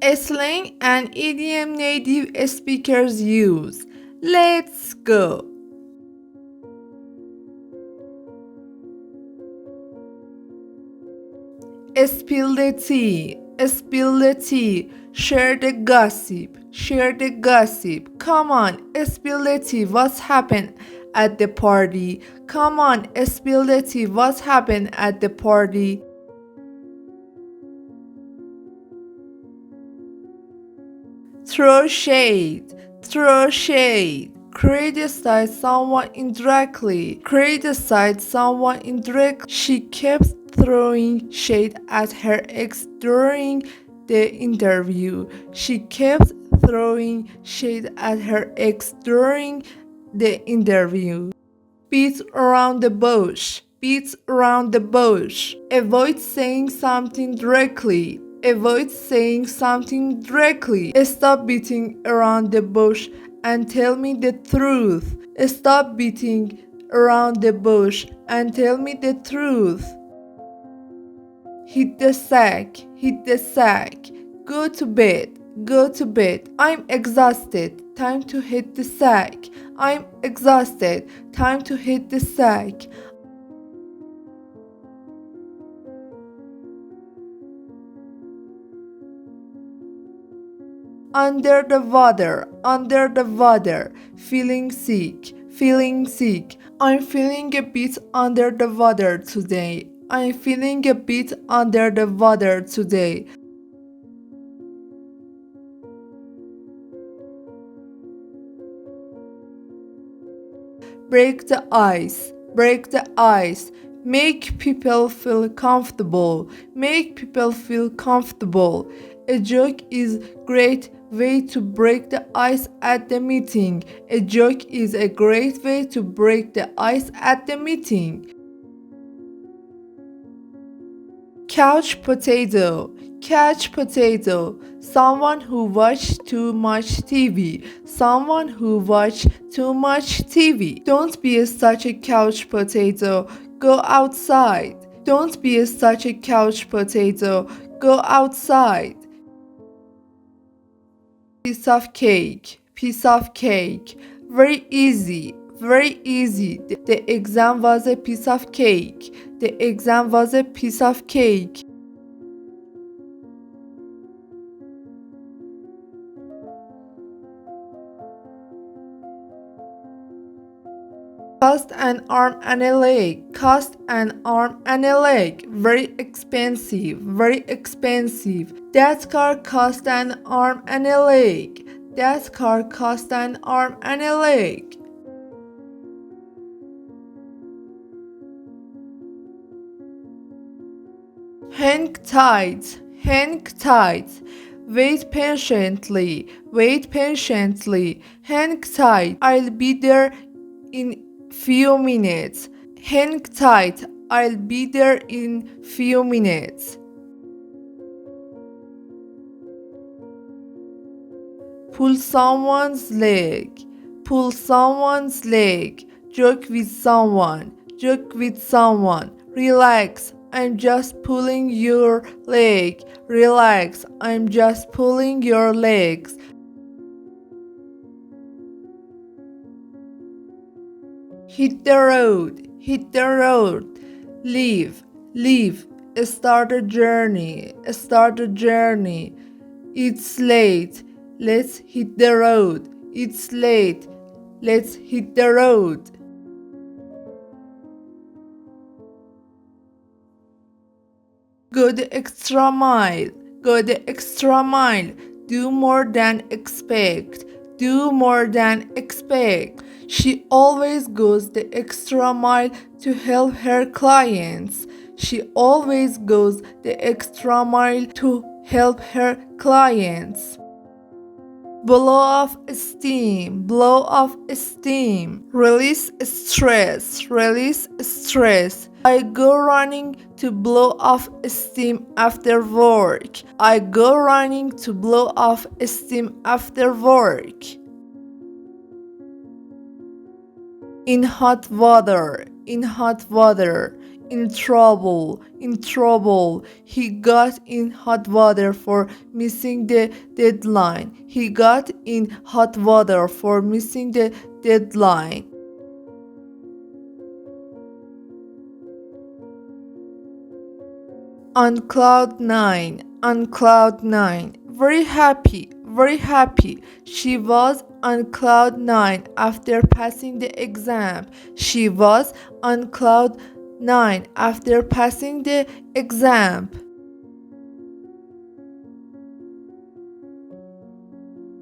A slang and idiom native speakers use. Let's go. Spill the tea, spill the tea. Share the gossip, share the gossip. Come on, spill the tea. What's happened at the party? Come on, spill the tea. What's happened at the party? Throw shade, throw shade. Criticize someone indirectly. Criticize someone indirectly. She kept throwing shade at her ex during the interview. She kept throwing shade at her ex during the interview. Beat around the bush. Beat around the bush. Avoid saying something directly. Avoid saying something directly. Stop beating around the bush and tell me the truth. Stop beating around the bush and tell me the truth. Hit the sack. Hit the sack. Go to bed. Go to bed. I'm exhausted. Time to hit the sack. I'm exhausted. Time to hit the sack. Under the water, under the water. Feeling sick, feeling sick. I'm feeling a bit under the water today. I'm feeling a bit under the water today. Break the ice, break the ice. Make people feel comfortable, make people feel comfortable. A joke is great way to break the ice at the meeting. A joke is a great way to break the ice at the meeting. Couch potato, couch potato. Someone who watched too much TV. Someone who watched too much TV. Don't be such a couch potato. Go outside. Don't be such a couch potato. Go outside. Piece of cake, piece of cake. Very easy, very easy. The exam was a piece of cake. The exam was a piece of cake. Cost an arm and a leg, cost an arm and a leg. Very expensive, very expensive. That car cost an arm and a leg. That car cost an arm and a leg. Hang tight, hang tight. Wait patiently, wait patiently. Hang tight, I'll be there in few minutes. Hang tight, I'll be there in few minutes. Pull someone's leg, pull someone's leg. Joke with someone, joke with someone. Relax, I'm just pulling your leg. Relax, I'm just pulling your legs. Hit the road, hit the road. Leave, leave. Start a journey, start a journey. It's late, let's hit the road. It's late, let's hit the road. Go the extra mile, go the extra mile. Do more than expect, do more than expect. She always goes the extra mile to help her clients. She always goes the extra mile to help her clients. Blow off steam, blow off steam. Release stress, release stress. I go running to blow off steam after work. I go running to blow off steam after work. In hot water, in hot water. in trouble, in trouble. He got in hot water for missing the deadline. He got in hot water for missing the deadline. On cloud nine, on cloud nine. Very happy, very happy. She was on cloud nine after passing the exam. She was on cloud nine after passing the exam.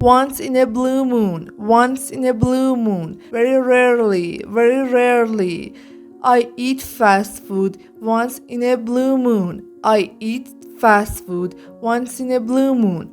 Once in a blue moon, once in a blue moon, very rarely, very rarely. I eat fast food once in a blue moon. I eat fast food once in a blue moon.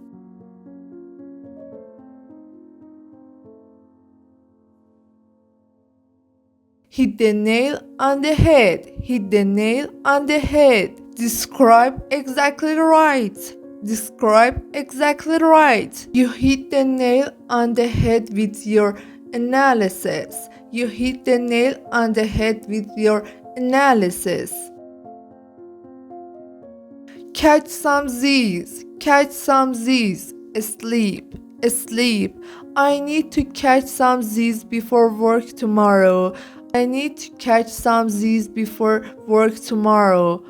Hit the nail on the head, hit the nail on the head. Describe exactly right. Describe exactly right. You hit the nail on the head with your analysis. You hit the nail on the head with your analysis. Catch some Z's, catch some Z's. Sleep, sleep. I need to catch some Z's before work tomorrow. I need to catch some Z's before work tomorrow.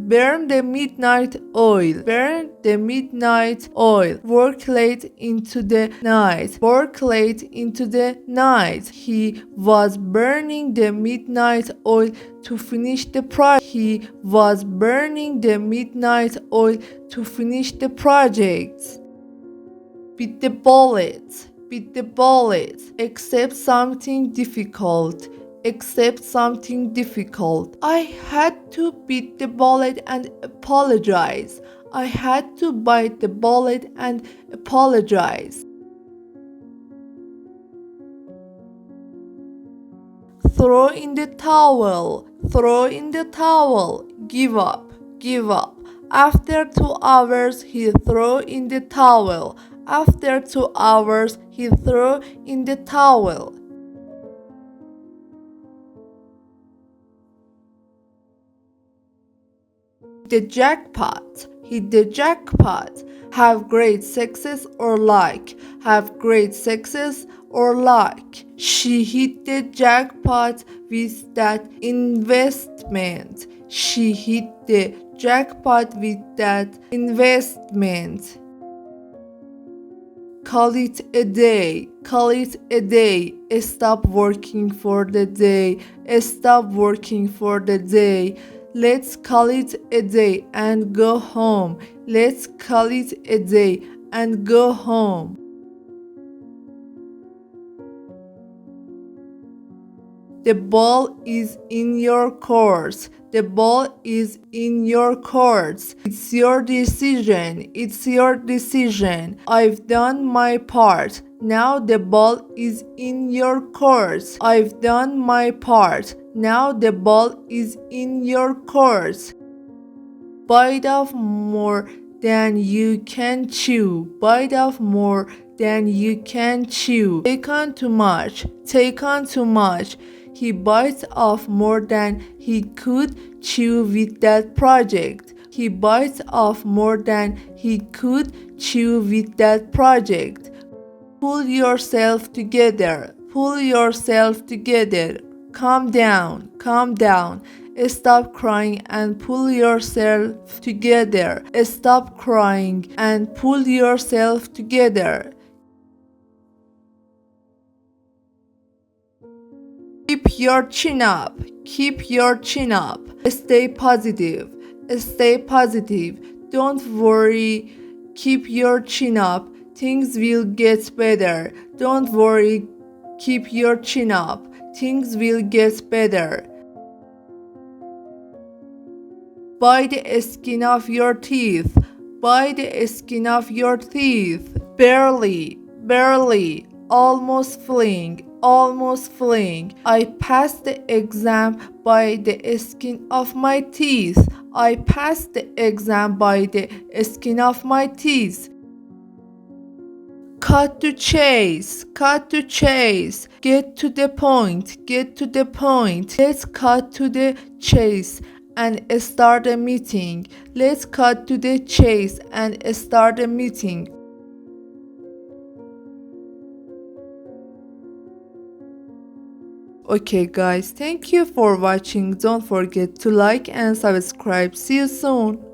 Burn the midnight oil, burn the midnight oil. Work late into the night, work late into the night. He was burning the midnight oil to finish the project. He was burning the midnight oil to finish the project. Beat the bullet, beat the bullet. Accept something difficult. Accept something difficult. I had to beat the bullet and apologize. I had to bite the bullet and apologize. Throw in the towel, throw in the towel. Give up, give up. After 2 hours, he threw in the towel. After 2 hours, he threw in the towel. The jackpot, hit the jackpot. Have great success or luck, have great success or luck. She hit the jackpot with that investment. She hit the jackpot with that investment. Call it a day, call it a day. Stop working for the day, stop working for the day. Let's call it a day and go home. Let's call it a day and go home. The ball is in your court. The ball is in your court. It's your decision. It's your decision. I've done my part. Now the ball is in your court. I've done my part. Now the ball is in your court. Bite off more than you can chew. Bite off more than you can chew. Take on too much. Take on too much. He bites off more than he could chew with that project. He bites off more than he could chew with that project. Pull yourself together. Pull yourself together. Calm down. Calm down. Stop crying and pull yourself together. Stop crying and pull yourself together. Keep your chin up. Keep your chin up. Stay positive. Stay positive. Don't worry. Keep your chin up. Things will get better. Don't worry. Keep your chin up. Things will get better. By the skin of your teeth. By the skin of your teeth. Barely. Barely. Almost fleeing. Almost fleeing. I passed the exam by the skin of my teeth. I passed the exam by the skin of my teeth. Cut to chase, cut to chase. Get to the point, get to the point. Let's cut to the chase and start a meeting. Let's cut to the chase and start a meeting. Okay guys, thank you for watching. Don't forget to like and subscribe. See you soon.